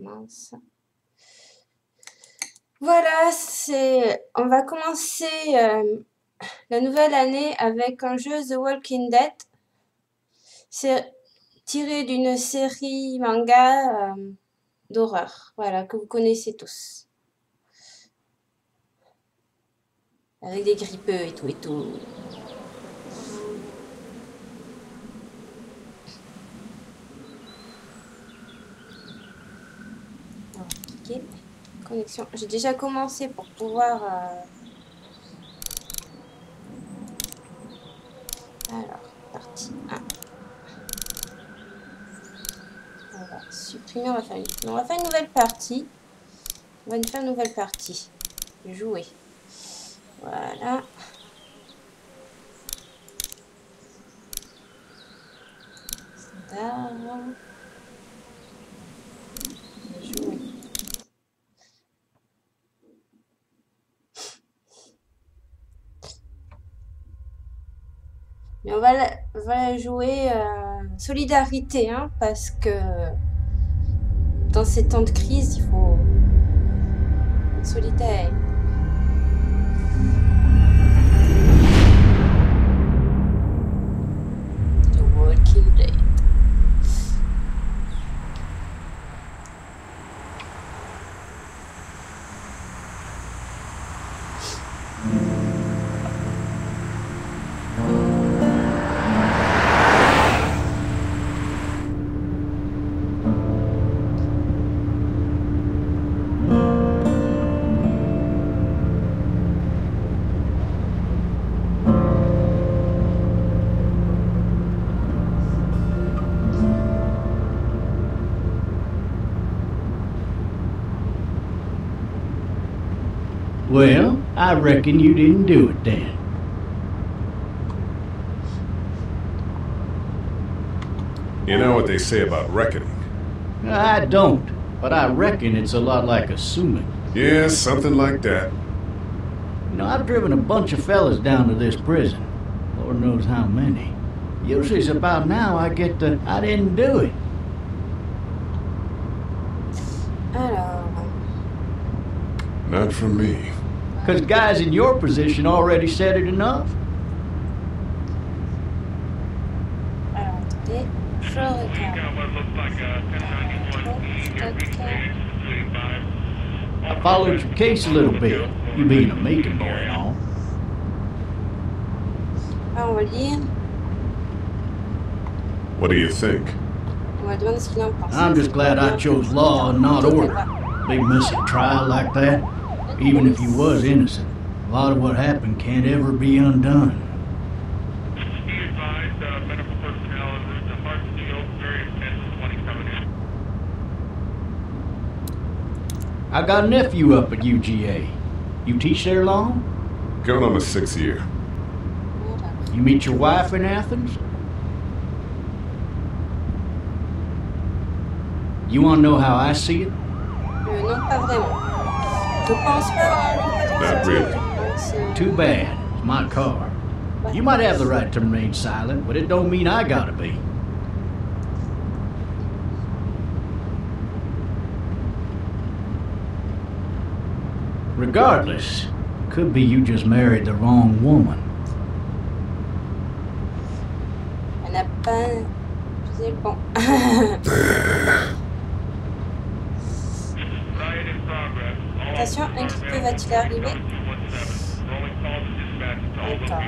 Mince. Voilà, on va commencer la nouvelle année avec un jeu The Walking Dead. C'est tiré d'une série manga d'horreur, voilà, que vous connaissez tous. Avec des grippeux et tout et tout. Ok, connexion. J'ai déjà commencé pour pouvoir... Alors, partie 1. On va supprimer, on va faire une nouvelle partie. On va faire une nouvelle partie. Jouer. Voilà. Standard. Jouer. Mais on va la jouer solidarité, hein, parce que dans ces temps de crise, il faut être solidaire. The Walking Dead. Well, I reckon you didn't do it then. You know what they say about reckoning? I don't, but I reckon it's a lot like assuming. Yeah, something like that. You know, I've driven a bunch of fellas down to this prison. Lord knows how many. Usually it's about now I get the, I didn't do it. Alors. Not from me. Because guys in your position already said it enough. Alors, attendez. Je regarde. I followed your case a little bit, you being a Macon boy and all. Ah, on va lire. What do you think? On va demander ce qu'il en pense. I'm just glad I chose law and not order. Big messy trial like that, even if you was innocent. A lot of what happened can't ever be undone. Be advised, medical personnel en route to Hartsfield, very intense 20 coming in. I got a nephew up at UGA. You teach there long? Going on my 6th year. You meet your wife in Athens? You want to know how I see it? Non, pas vraiment. Je pense pas. Not really. Too bad. It's my car. You might have the right to remain silent, but it don't mean I gotta be. Regardless, could be you just married the wrong woman. Elle n'a pas... C'est bon. Attention, un grippeux va-t-il arriver? D'accord.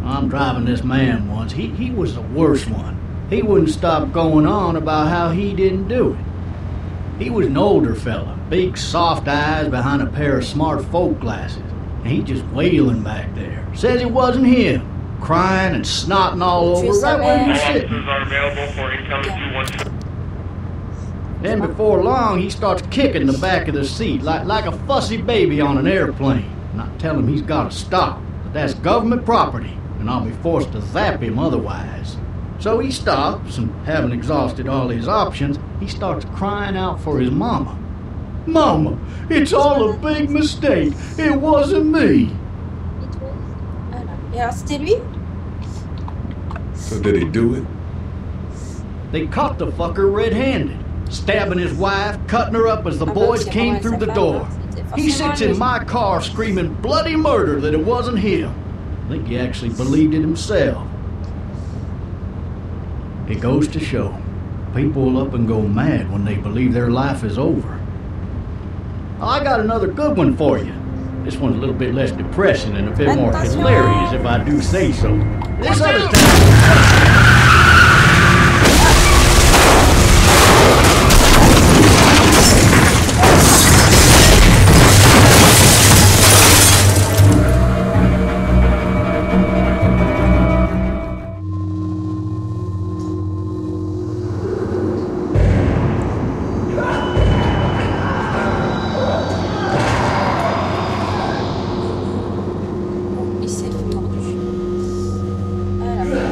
I'm driving this man once. He was the worst one. He wouldn't stop going on about how he didn't do it. He was an older fella, big soft eyes behind a pair of smart folk glasses. And he just wailing back there. Says it wasn't him. Crying and snotting all over right where he was sitting. Are available for incoming 212. Then before long, he starts kicking the back of the seat like a fussy baby on an airplane. And I tell him he's got to stop, that that's government property, and I'll be forced to zap him otherwise. So he stops, and having exhausted all his options, he starts crying out for his mama. Mama, it's all a big mistake. It wasn't me. Voilà. Et alors, c'était lui? So did he do it? They caught the fucker red-handed, stabbing his wife, cutting her up as the boys came through the door. He sits in my car screaming bloody murder that it wasn't him. I think he actually believed it himself. It goes to show, people will up and go mad when they believe their life is over. I got another good one for you. This one's a little bit less depressing and a bit more hilarious if I do say so. This other time... Il s'est fait mordu. Alors.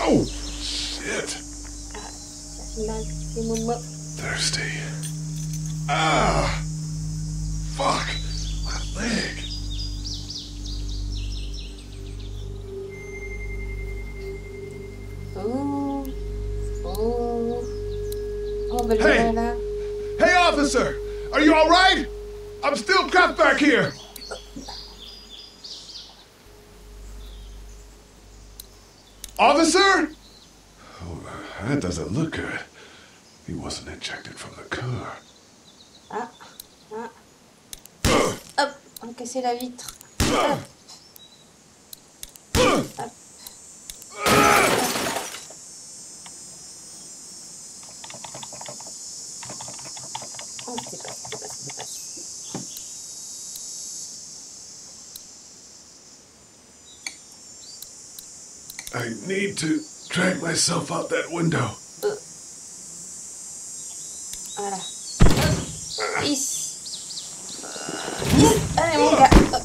Oh, shit. Ça fait mal, c'est momo. Thirsty. Ah! Fuck! My leg! Oh. Oh. Oh, ben Hey! voilà. Hey, officer! Are you alright? I'm still cuffed back here! Officer? Oh, that doesn't look good. He wasn't ejected from the car. Ah. Ah. Hop, on va casser la vitre. Hop. Hop. Oh, c'est pas. I need to drag myself out that window. Voilà. Ici. Allez, mon gars. Hop.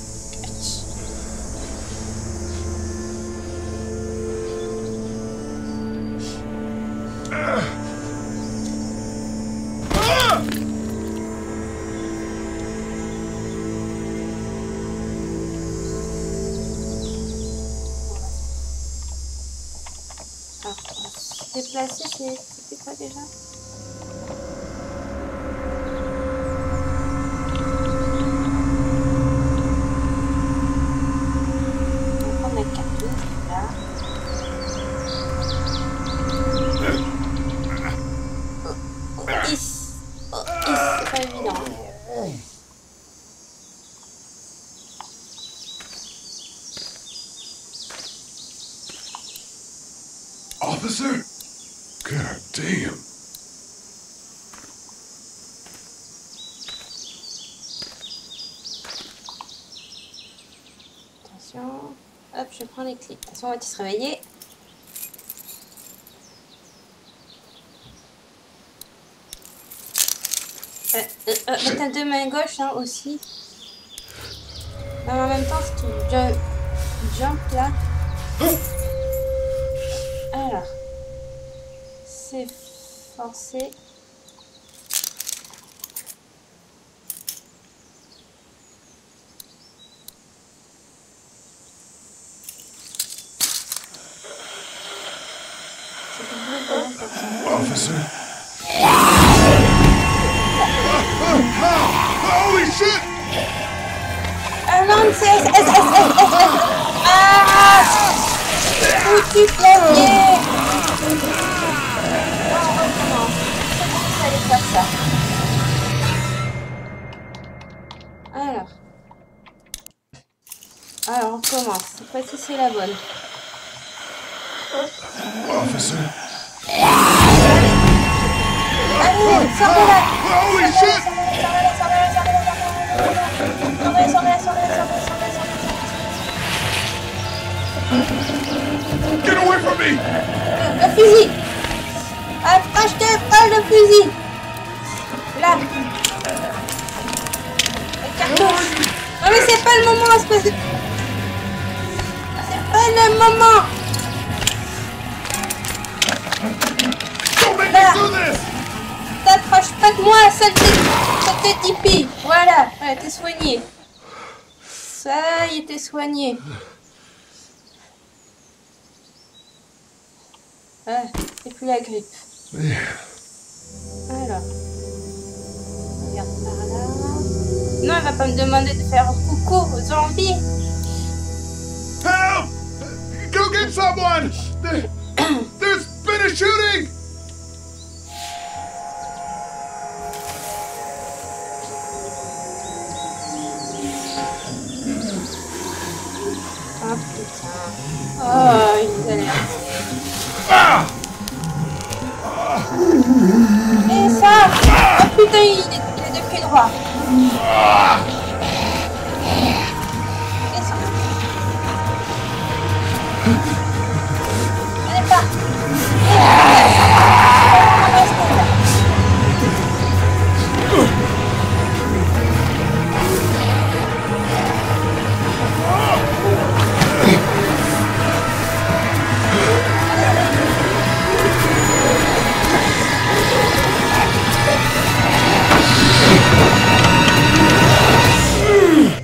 Ah, on va se déplacer, c'était quoi déjà? On va prendre la carte là. Ici. Oh, ici, c'est pas évident. Officer? God damn. Attention. Hop, je prends les clés. Attention, on va se réveiller. T'as deux mains gauches hein, aussi. Non, mais en même temps, si tu jump là. Alors, c'est forcé. C'est du bruit de là, Officer? Holy shit! ah non, c'est ah! Foutu clavier! On allait faire ça. Alors, on commence. Cette fois-ci, c'est la bonne. Officer? Allez, sors de là! Holy shit! Get away from me! Le fusil! Accroche-toi, prends le fusil. Là. Le cartouche. Non mais c'est pas le moment, espèce de... C'est pas le moment. Là. T'approches pas de moi, saleté hippie. Voilà, ouais, t'es soigné. Ça y est, t'es soigné. Ah, c'est plus la grippe. Alors, regarde par là. Non, elle va pas me demander de faire un coucou aux zombies. Help! Go get someone! There's been a shooting! Oh putain. Oh, il a l'air. Ah! Et ça! Oh putain, il est de pied droit. Descends. Allez, pas. Restez là.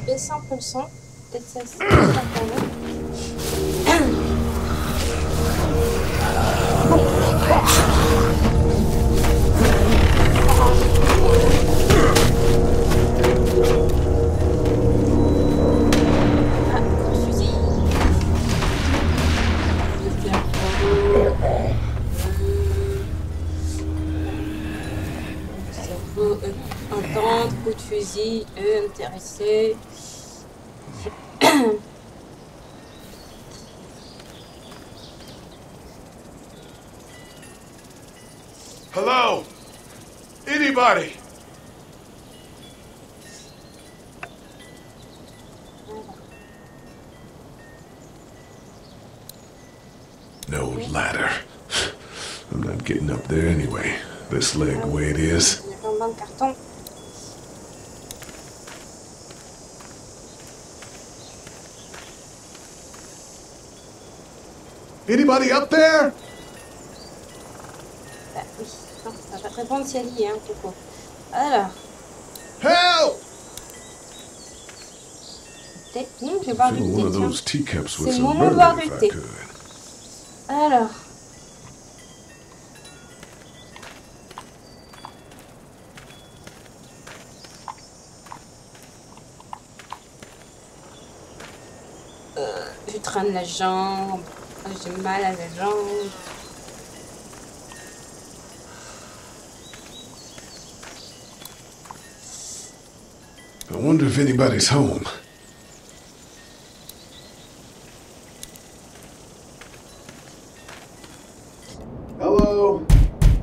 Baisse un peu le son. Peut-être ça c'est pas pour nous. Ah, coup de fusil. Cerveau entendre, coup de fusil, intéressé. Hello? Anybody? No ladder. I'm not getting up there anyway. This leg the way it is. Il y a plein de carton. Anybody up there? Bah oui, non, ça va te répondre si elle y est, hein, Coco. Alors, Help! thé. Je vais boire du Fill thé, one of tiens. those teacups C'est with le some moment de boire bourbon du if thé. I could. Alors. Je traîne la jambe. J'ai mal à la jambe. I wonder if anybody's home. Hello?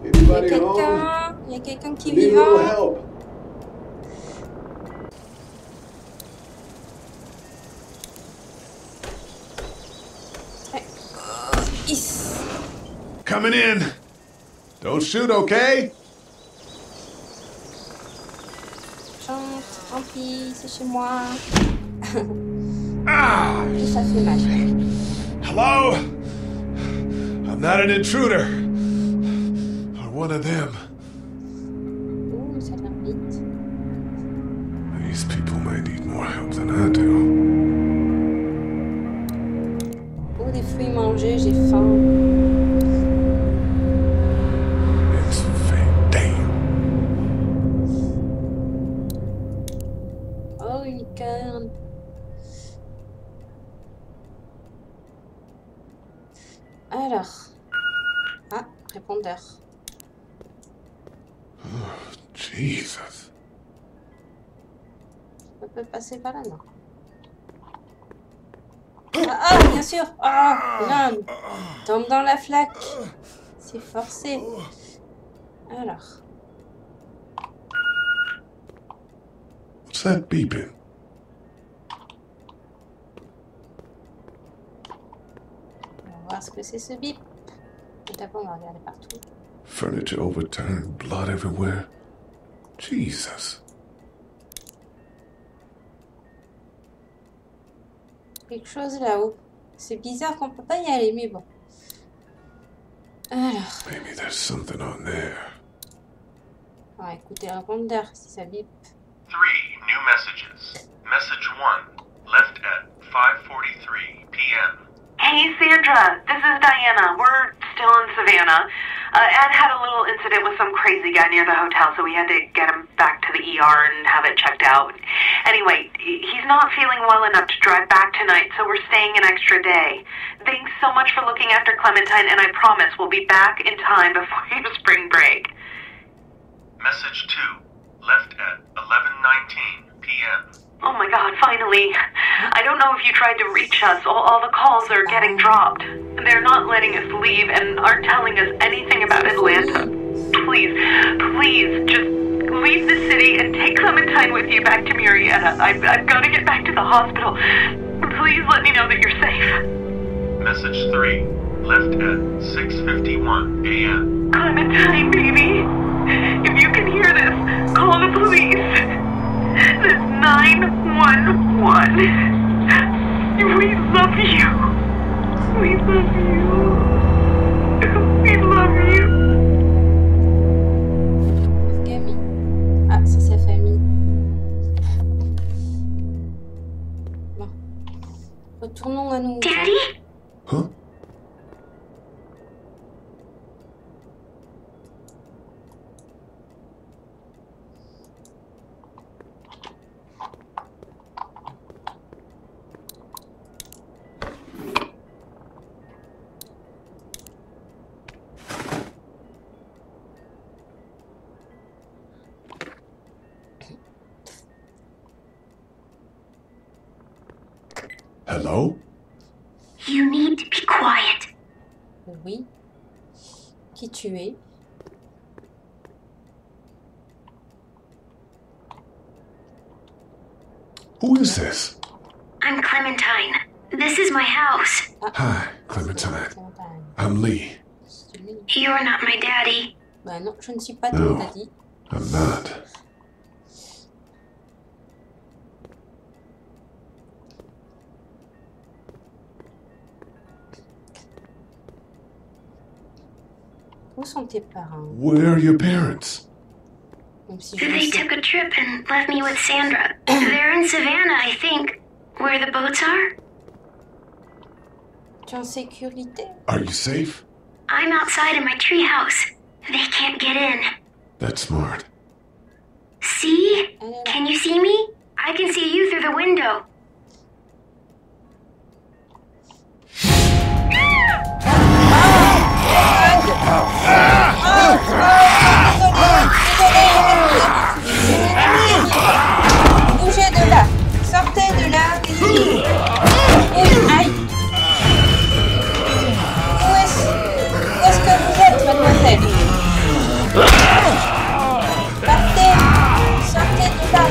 Anybody home? Il y a quelqu'un qui est Need a little vivant. help. Is. Coming in. Don't shoot, okay? Chante, tant pis, c'est chez moi. Ah! Et ça fait mal. Hello? I'm not an intruder. Or one of them. Ouh, ça va vite. These people may need more help than I do. Oh, des fruits mangés, j'ai faim. It's fake. Damn. Oh, une corne. Alors. Ah, répondeur. Jesus. On peut passer par là, non? Ah, bien sûr. Ah, l'homme tombe dans la flaque. C'est forcé. Alors. What's that beeping? On va voir ce que c'est ce bip. Tout d'abord, on va regarder partout. Furniture overturned, blood everywhere. Jesus. Quelque chose là-haut. C'est bizarre qu'on peut pas y aller, mais bon. Alors, Maybe there's something on there. on va écouter le répondeur si ça bip. 3 new messages. Message 1, left at 5:43 p.m. Hey, Sandra. This is Diana. We're still in Savannah. Ed had a little incident with some crazy guy near the hotel, so we had to get him back to the ER and have it checked out. Anyway, he's not feeling well enough to drive back tonight, so we're staying an extra day. Thanks so much for looking after Clementine, and I promise we'll be back in time before your spring break. Message 2, left at 11:19 p.m. Oh my God, finally. I don't know if you tried to reach us. All the calls are getting dropped. They're not letting us leave and aren't telling us anything about Atlanta. Please, just leave the city and take Clementine with you back to Murrieta. I've got to get back to the hospital. Please let me know that you're safe. Message 3, left at 6:51 a.m. Clementine, baby. If you can hear this, call the police. This 911. We love you. We love you. We love you. Camille. Ah, c'est sa famille. Bon. Retournons à nous. Daddy? Huh? Hello? You need to be quiet. Oui. Qui tu es? Who is this? I'm Clementine. This is my house. Hi, Clementine. I'm Lee. You're not my daddy. Bah non, je ne suis pas ton No, daddy. I'm not. Où sont tes parents? Where are your parents? Même si je They sais. took a trip and left me with Sandra. They're in Savannah, I think. Where the boats are? Tu es en sécurité? Are you safe? I'm outside in my treehouse. They can't get in. That's smart. See? Elle est là. Can you see me? I can see you through the window. Bougez de là. Sortez de là. Oui, aïe. Où est-ce que vous êtes, mademoiselle? Partez. Sortez de là.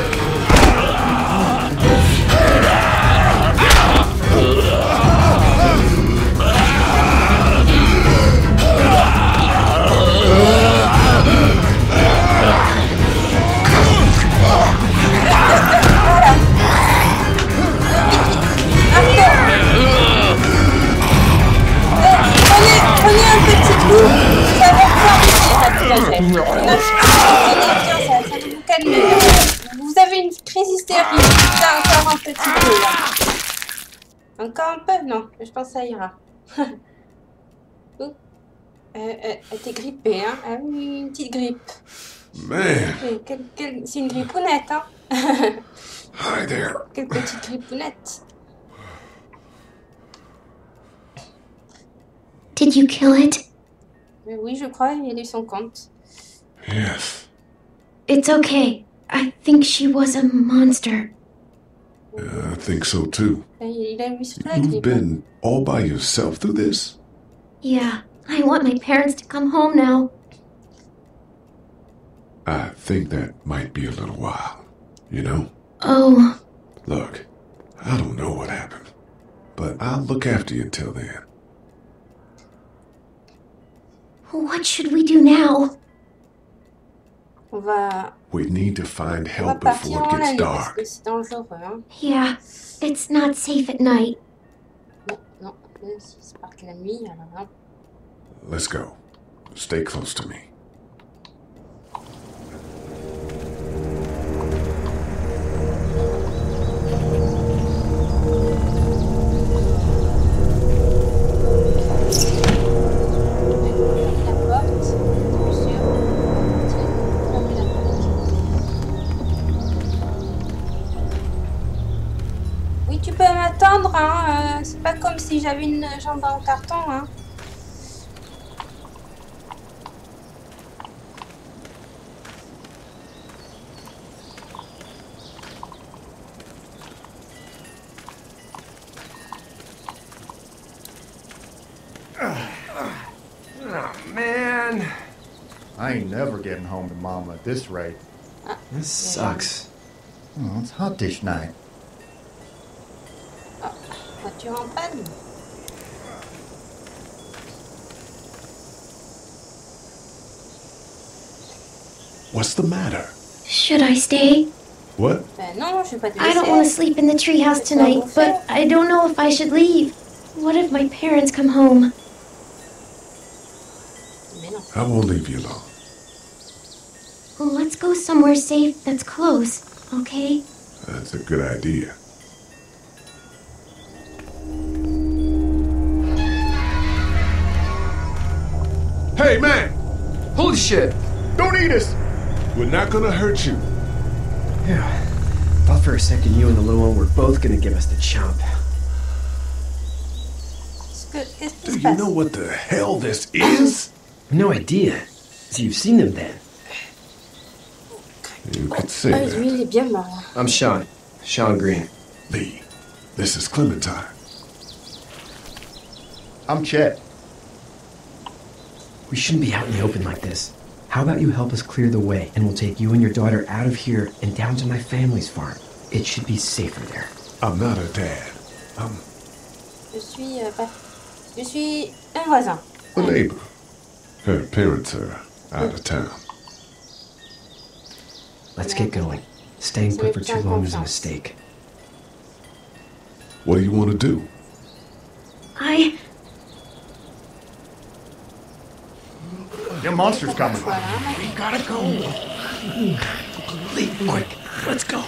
Prenez un petit coup, ça va faire plaisir, ça va vous calmer. Vous avez une crise hystérique, ça encore un petit peu là. Encore un peu? Non, je pense que ça ira. T'es grippée, hein? Ah oui, une petite grippe. Man, C'est une grippounette, hein? hi there. Quelle petite grippounette. Did you kill it? Oui, je crois, il a eu son compte. Yes. It's okay. I think she was a monster. I think so too. Il a eu la You've grippe. been all by yourself through this? Yeah, I want my parents to come home now. I think that might be a little while, you know? Oh, Look, I don't know what happened, but I'll look after you until then. What should we do now? On va, We need to find on va help partir before it en la gets nuit parce dark. que c'est dangereux. Hein. Yeah, it's not safe at night. Non, non, même si c'est part la nuit, alors non. Let's go. Stay close to me. La porte, monsieur. Tiens, fermez la porte. Oui, tu peux m'attendre, hein. C'est pas comme si j'avais une jambe en carton, hein. Oh, man. I ain't never getting home to Mama at this rate. This sucks. Oh, it's hot dish night. Voiture en panne. What's the matter? Should I stay? What? Ben non, je vais pas te I don't want to laisser. sleep in the treehouse tonight, but I don't know if I should leave. What if my parents come home? Mais non. I won't leave you alone. Let's go somewhere safe that's close, okay? That's a good idea. Hey, man! Holy shit. Don't eat us! We're not gonna hurt you. Yeah. Thought for a second you and the little one were both gonna give us the chomp. Qu'est-ce qui Do se you passe? know what the hell this is? No idea. So you've seen them then? You could say Ah, lui, il that. est bien mort, là. I'm Sean. Sean Green. Lee, this is Clementine. I'm Chet. We shouldn't be out in the open like this. How about you help us clear the way, and we'll take you and your daughter out of here and down to my family's farm. It should be safer there. I'm not her dad. I'm Je suis un voisin. a neighbor. Her parents are out of town. Let's get going. Staying put for too long is a mistake. What do you want to do? Them monsters coming. Voilà. We gotta go. Lee, quick, let's go.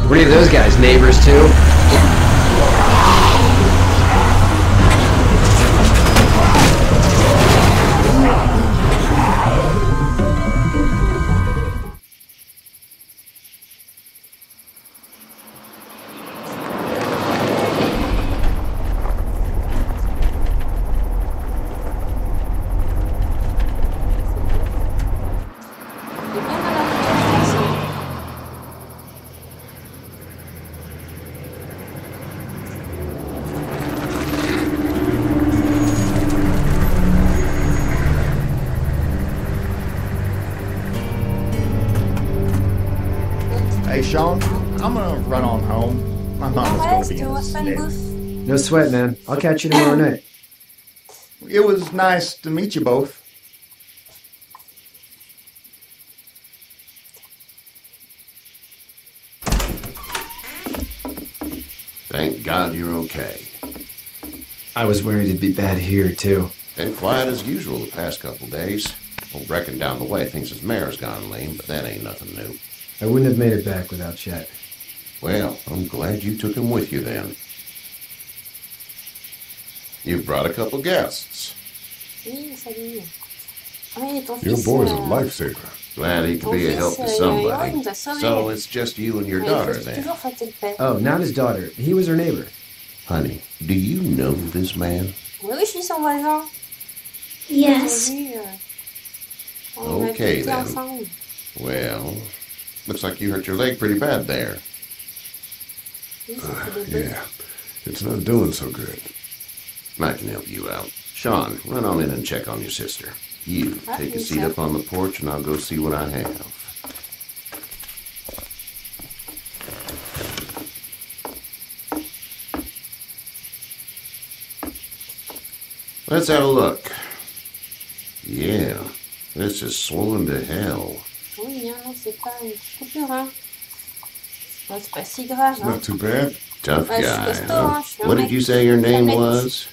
Were any of those guys neighbors too? Hey, Sean, I'm gonna run on home. My mama's gonna Reste, be in on a va se faire une snit. bouffe. No sweat, man. I'll catch you tomorrow night. It was nice to meet you both. Thank God you're okay. I was worried it'd be bad here, too. Been quiet as usual the past couple days. Well, reckon down the way thinks his mare's gone lame, but that ain't nothing new. I wouldn't have made it back without Chet. Well, I'm glad you took him with you then. You've brought a couple guests. Oui, salut. Ah, et ton Your fils, boy's a lifesaver. Glad he could be a help to il nous somebody. a sauvés. So it's just you and your Ouais, daughter il faut then. toujours fâter le père. Oh, not his daughter. He was her neighbor. Honey, do you know this man? Oui, je suis son voisin. Yes. Okay, then. Well, looks like you hurt your leg pretty bad there. Yeah, it's not doing so good. I can help you out. Sean, run on in and check on your sister. You, take a seat up on the porch and I'll go see what I have. Let's have a look. Yeah, this is swollen to hell. Oui, non, c'est pas une coupure, hein. C'est pas si grave, It's not too bad. Tough Ouais, je guy, suis costaud, huh? hein. Je suis un What did mec. you say your name 1 mètre. was?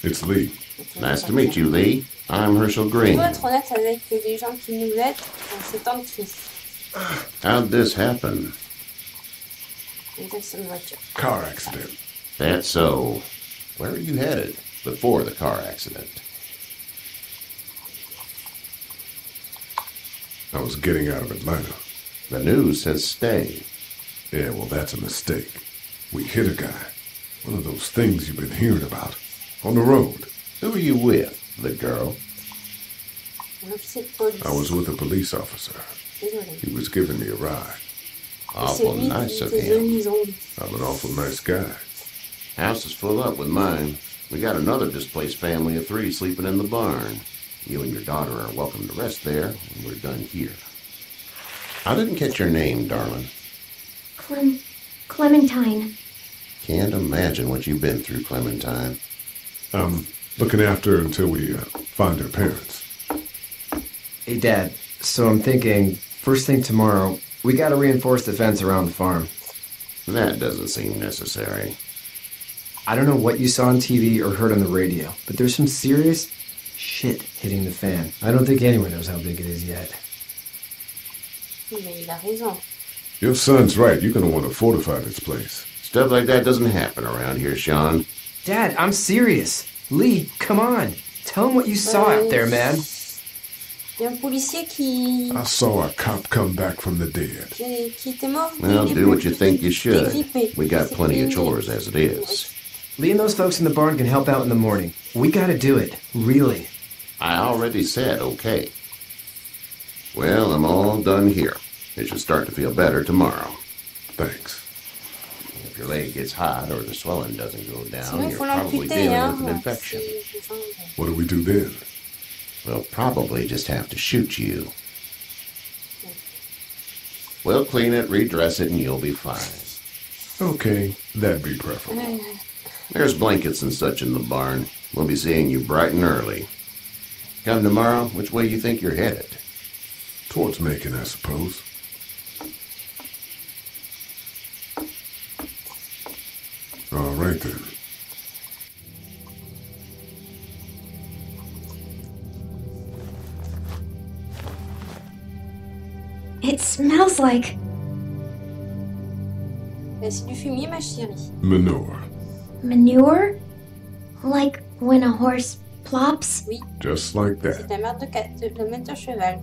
It's Lee. Nice to meet you, Lee. I'm Herschel Il Green. faut être honnête avec les gens qui nous aident en ces temps de crise. How'd this happen? Une personne voiture. Car accident. That's so. Where are you headed before the car accident? I was getting out of Atlanta. The news says stay. Yeah, well, that's a mistake. We hit a guy. One of those things you've been hearing about. On the road. Who are you with? The girl? Un officier de police. I was with a police officer. Désolé. He was giving me a ride. C'est Awful lui nice qui of était him. venu zombie. I'm an awful nice guy. House is full up with mine. We got another displaced family of 3 sleeping in the barn. You and your daughter are welcome to rest there, and we're done here. I didn't catch your name, darling. Clementine. Can't imagine what you've been through, Clementine. I'm looking after her until we find her parents. Hey, Dad. So I'm thinking, first thing tomorrow, we gotta reinforce the fence around the farm. That doesn't seem necessary. I don't know what you saw on TV or heard on the radio, but there's some serious shit hitting the fan. I don't think anyone knows how big it is yet. Mais il a raison. Your son's right. You're going to want to fortify this place. Stuff like that doesn't happen around here, Sean. Dad, I'm serious. Lee, come on. Tell him what you saw out there, man. Il y a un policier qui I saw a cop come back from the dead. était mort. Well, Il est do what you think you il est should. grippé. We got C'est plenty of fini. chores as it is. Lee and those folks in the barn can help out in the morning. We gotta do it. Really. I already said okay. Well, I'm all done here. It should start to feel better tomorrow. Thanks. If your leg gets hot or the swelling doesn't go down, Sinon, il you're faut probably l'amputer, dealing hein. with an infection. What do we do then? We'll probably just have to shoot you. We'll clean it, redress it, and you'll be fine. Okay, that'd be preferable. There's blankets and such in the barn. We'll be seeing you bright and early. Come tomorrow, which way you think you're headed? Towards Macon, I suppose. All right, then. It smells like... C'est du fumier, ma chérie. Manure. manure? Like when a horse plops? Oui. Just like C'est that. la merde de mettre un cheval.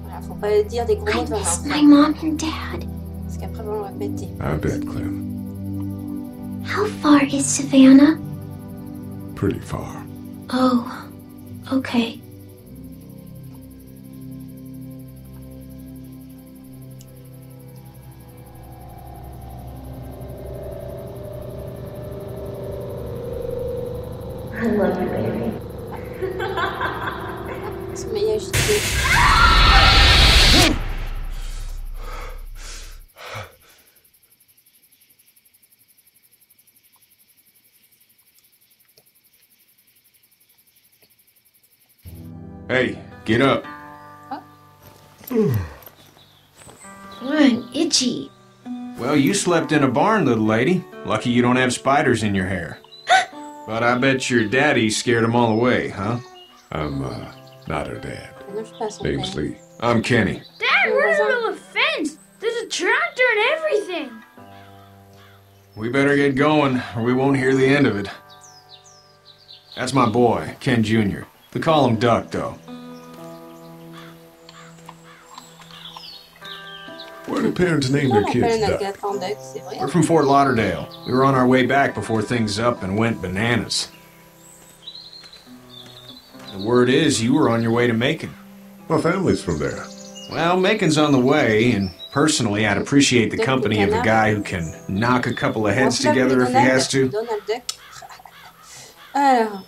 Voilà, faut pas dire des gros mots I devant miss l'enfant. my mom and dad. Parce qu'après, on va répéter. I bet, Clem. How far is Savannah? Pretty far. Oh, okay. I love you, baby. Se met agité. Hey, get up. I'm itchy. Well, you slept in a barn, little lady. Lucky you don't have spiders in your hair. But I bet your daddy scared them all away, huh? I'm, not her dad. Non, je suis pas son Name's père. Lee. I'm Kenny. Dad, we're in the middle of a fence. There's a tractor and everything. We better get going, or we won't hear the end of it. That's my boy, Ken Jr. They call him Duck, though. Where do parents name Pourquoi their on kids appelle un Duck? gâteau en duck, c'est vrai? We're from Fort Lauderdale. We were on our way back before things up and went bananas. The word is you were on your way to Macon. My family's from there. Well, Macon's on the way, and personally, I'd appreciate the company of a guy who can knock a couple of heads together if he has to. Alors,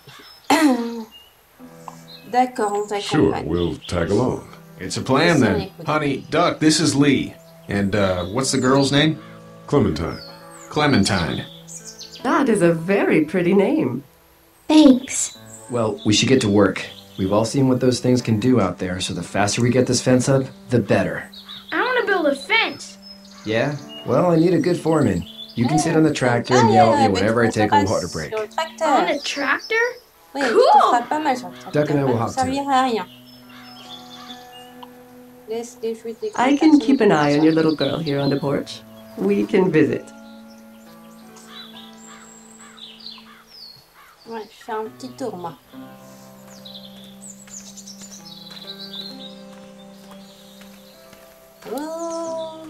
d'accord, on t'accompagne. Sure, we'll tag along. It's a plan then. Honey, Duck, this is Lee. And, what's the girl's name? Clementine. Clementine. That is a very pretty name. Thanks. Well, we should get to work. We've all seen what those things can do out there, so the faster we get this fence up, the better. I want to build a fence. Yeah? Well, I need a good foreman. You can sit on the tractor and yell at me whenever I take a water break. On a tractor? Oui, Cool. tu feras pas mal sur le tracteur. Duck and I will Ça hop to it. servira à rien. Laisse les jouer des I can keep an eye on your little girl here on the porch. We can visit. Ouais, je fais un petit tour, moi. Oh,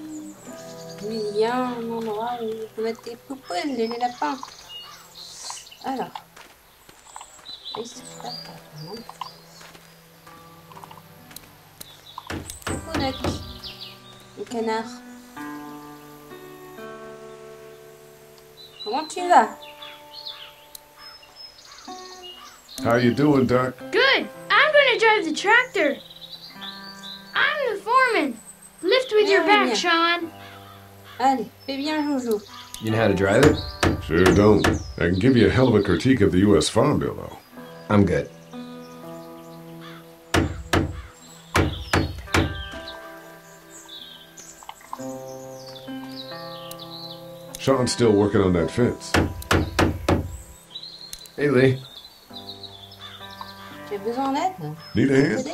il y a un endroit où on peut mettre des poupounes, les lapins. Alors. Ici, là, coucou, Duck. Le canard. Comment tu vas? How you doing, Duck? Good. I'm going to drive the tractor. I'm the foreman. Lift with your back, Sean. Allez, fais bien, Joujou. You know how to drive it? Sure don't. I can give you a hell of a critique of the U.S. Farm Bill, though. I'm good. Sean's still working on that fence. Hey, Lee. Tu as besoin d'aide? Need a hand?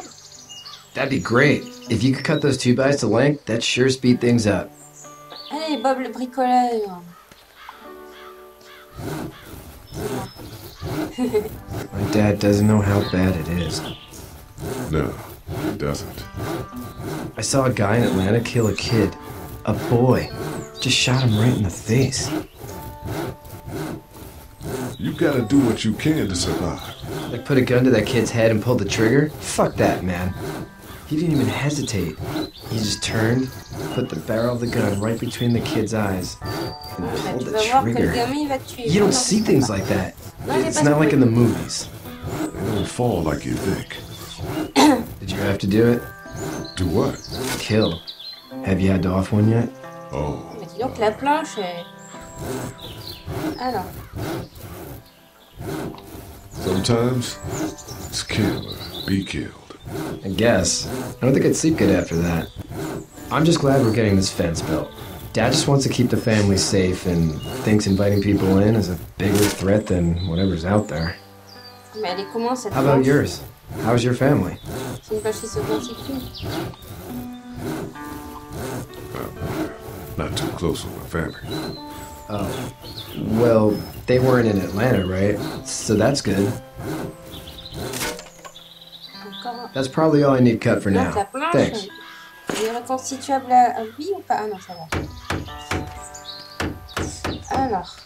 That'd be great. If you could cut those 2x to length, that'd sure speed things up. Allez, Bob le bricoleur. My dad doesn't know how bad it is. No, it doesn't. I saw a guy in Atlanta kill a kid. A boy. Just shot him right in the face. You gotta do what you can to survive. Like put a gun to that kid's head and pull the trigger? Fuck that, man. He didn't even hesitate. He just turned, put the barrel of the gun right between the kid's eyes, and pulled the trigger. You don't see things like that. It's not like in the movies. They don't fall like you think. Did you have to do it? Do what? Kill. Have you had to off one yet? Oh. Mais dis donc, la planche est... Alors. Sometimes it's kill or be killed. I guess. I don't think I'd sleep good after that. I'm just glad we're getting this fence built. Dad just wants to keep the family safe and thinks inviting people in is a bigger threat than whatever's out there. Mais elle est comment cette How about planche? yours? How's your family? C'est une planche qui se constitue. Not too close with my family. Oh. Well, they weren't in Atlanta, right? So that's good. Encore. That's probably all I need cut for now. Donc la planche, Thanks. elle est reconstituable à oui ou pas? Ah non, ça va. Alors.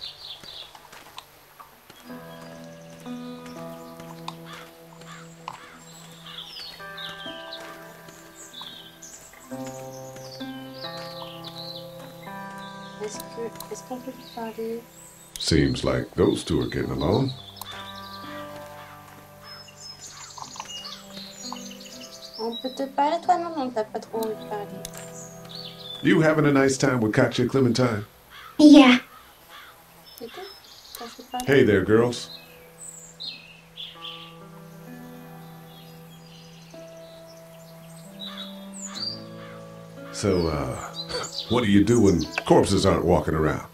Est-ce qu'on peut lui parler? Seems like those two are getting along. On peut te parler, toi? Non, non, t'as pas trop envie de parler. You having a nice time with Katya, Clementine? Yeah. C'est tout? T'as fait parler? Hey there, girls. So, what do you do when corpses aren't walking around?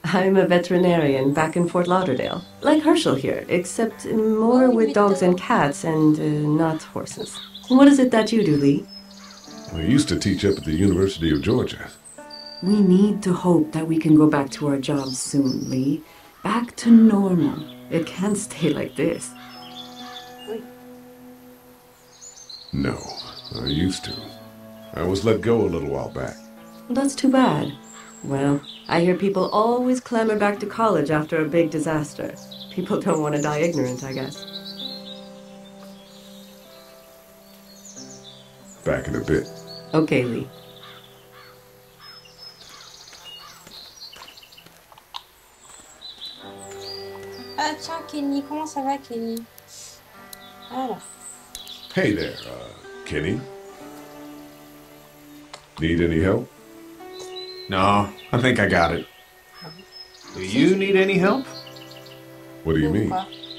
I'm a veterinarian back in Fort Lauderdale. Like Herschel here, except more with dogs and cats and not horses. What is it that you do, Lee? I used to teach up at the University of Georgia. We need to hope that we can go back to our jobs soon, Lee. Back to normal. It can't stay like this. No, I used to. I was let go a little while back. That's too bad. Well, I hear people always clamor back to college after a big disaster. People don't want to die ignorant, I guess. Back in a bit. Okay, Lee. Ah tiens, Kenny, comment ça va, Kenny? Alors. Hey there, Kenny. Need any help? No, I think I got it. Do you need any help? What do you mean?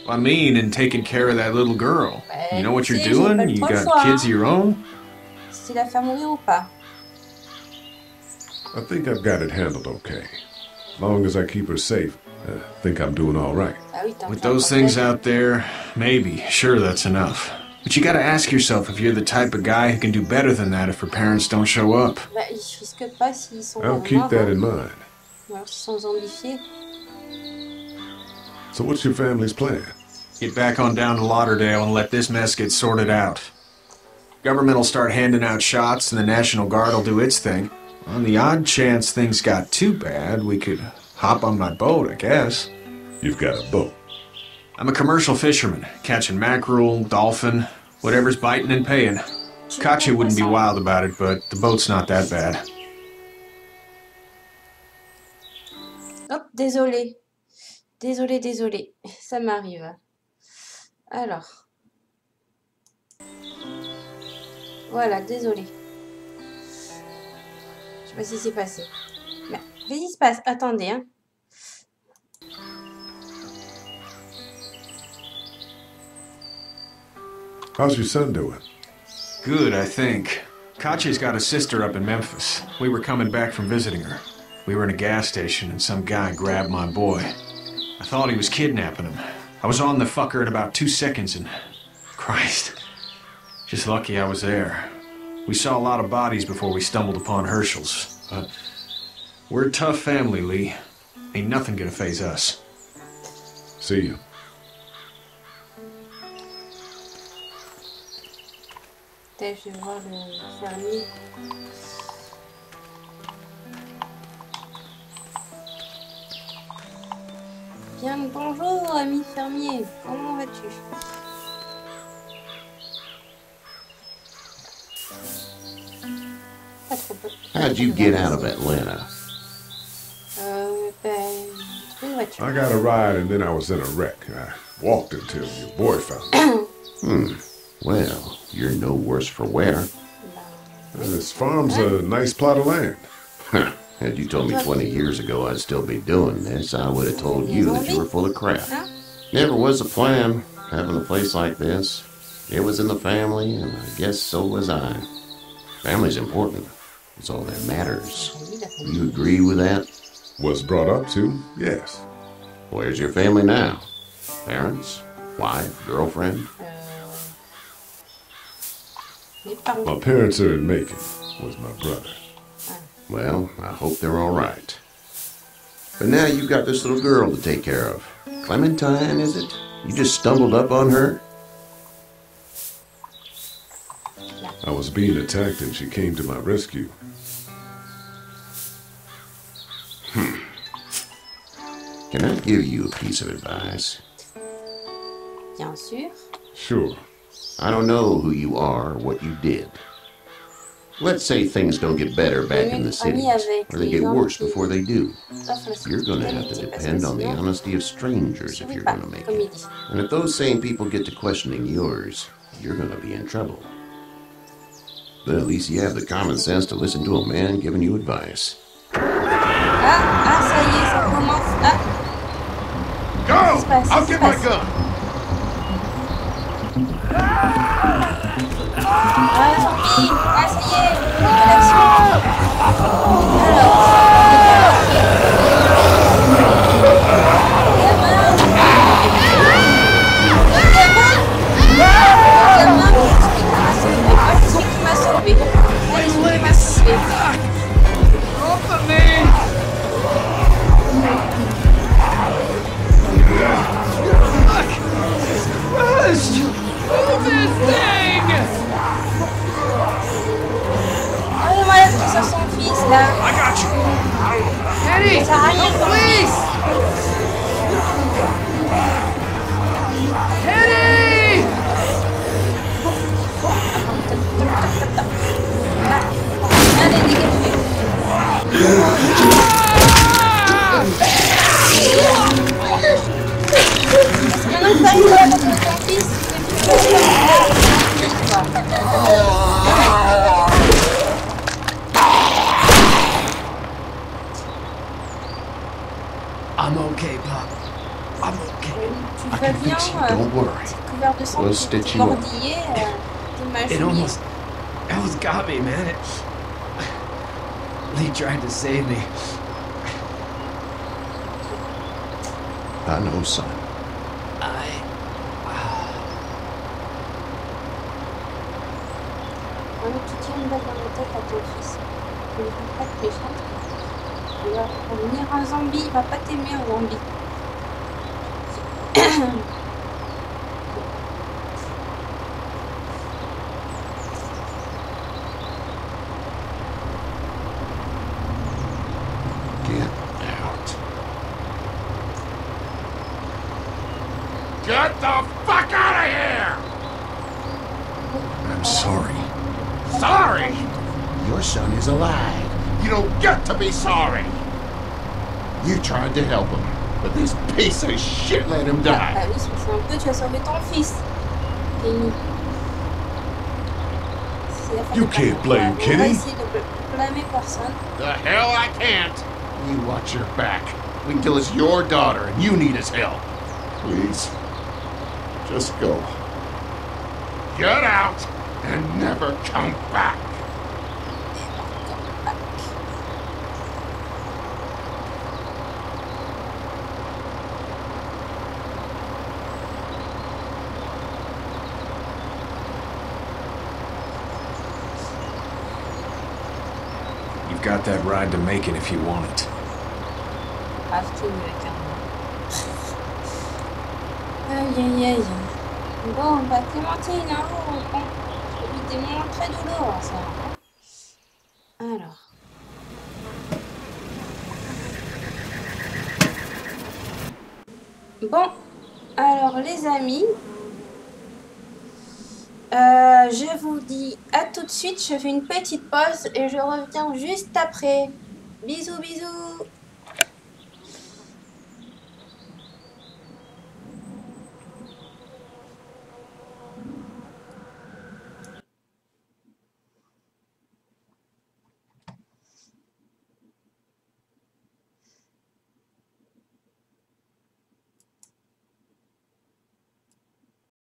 I mean, in taking care of that little girl. You know what you're doing? You got kids of your own? Si la faire mourir ou pas? I think I've got it handled okay. As long as I keep her safe, I think I'm doing all right. With those things out there, maybe. Sure, that's enough. But you gotta ask yourself if you're the type of guy who can do better than that if her parents don't show up. Bah, ils risquent pas s'ils sont I'll keep that in mind. Ou alors s'ils sont zombifiés. So what's your family's plan? Get back on down to Lauderdale and let this mess get sorted out. Government will start handing out shots and the National Guard will do its thing. On the odd chance things got too bad, we could hop on my boat, I guess. You've got a boat? I'm a commercial fisherman, catching mackerel, dolphin, whatever's biting and paying. Katya wouldn't be wild about it, but the boat's not that bad. Hop, désolé. Désolé. Ça m'arrive. Alors. Voilà, désolé. Je sais pas si c'est passé. Mais, qu'est-ce qui se passe? Attendez, hein. How's your son doing? Good, I think. Katya's got a sister up in Memphis. We were coming back from visiting her. We were in a gas station and some guy grabbed my boy. I thought he was kidnapping him. I was on the fucker in about 2 seconds and... Christ. Just lucky I was there. We saw a lot of bodies before we stumbled upon Herschel's. But we're a tough family, Lee. Ain't nothing gonna faze us. See you. Peut-être je vais voir le fermier. Bien, bonjour, ami fermier. Comment vas-tu? Pas trop peu. How'd you get out of Atlanta? Ben, une voiture. I got a ride and then I was in a wreck. I walked until your boy found me. Well, you're no worse for wear. This farm's a nice plot of land. Had you told me 20 years ago I'd still be doing this, I would have told you that you were full of crap. Never was a plan, having a place like this. It was in the family, and I guess so was I. Family's important. It's all that matters. You agree with that? Was brought up to, yes. Where's your family now? Parents? Wife? Girlfriend? My parents are in Macon. Was my brother. Well, I hope they're all right. But now you've got this little girl to take care of. Clementine, is it? You just stumbled up on her? I was being attacked and she came to my rescue. Can I give you a piece of advice? Bien sûr. Sure. I don't know who you are or what you did. Let's say things don't get better back in the cities, or they get worse before they do. You're going to have to depend on the honesty of strangers if you're going to make it. And if those same people get to questioning yours, you're going to be in trouble. But at least you have the common sense to listen to a man giving you advice. Ah, ça y est, ça commence. Ah. Go! I'll get my gun! Ah, zombie! Ah, ça y est! L'action! I'm okay, Pop. I'm okay. Tu vas bien, c'est couvert de sang, t'es mordillé, t'es mâchouillé. It almost got me, man. Lee tried to save me. I know, son. Voilà, tu tires une balle dans la tête à ton fils. Tu ne veux pas te méchante. Il va revenir un zombie, il va pas t'aimer un zombie. Get the fuck out of here! I'm sorry. Sorry? Your son is alive. You don't get to be sorry. You tried to help him, but this piece of shit let him die. Ah oui, c'est un peu, tu as sauvé ton fils. Kenny. You can't blame Kenny. On va essayer de blâmer personne. The hell I can't. You watch your back. Wait until it's your daughter and you need his help. Please. Just go. Get out and never come back. You've got that ride to Macon if you want it. Aïe aïe aïe. Bon, bah Clémentine, hein, bon, j'ai eu des moments très douloureux, ça. Alors. Bon, alors les amis, je vous dis à tout de suite, je fais une petite pause et je reviens juste après. Bisous bisous.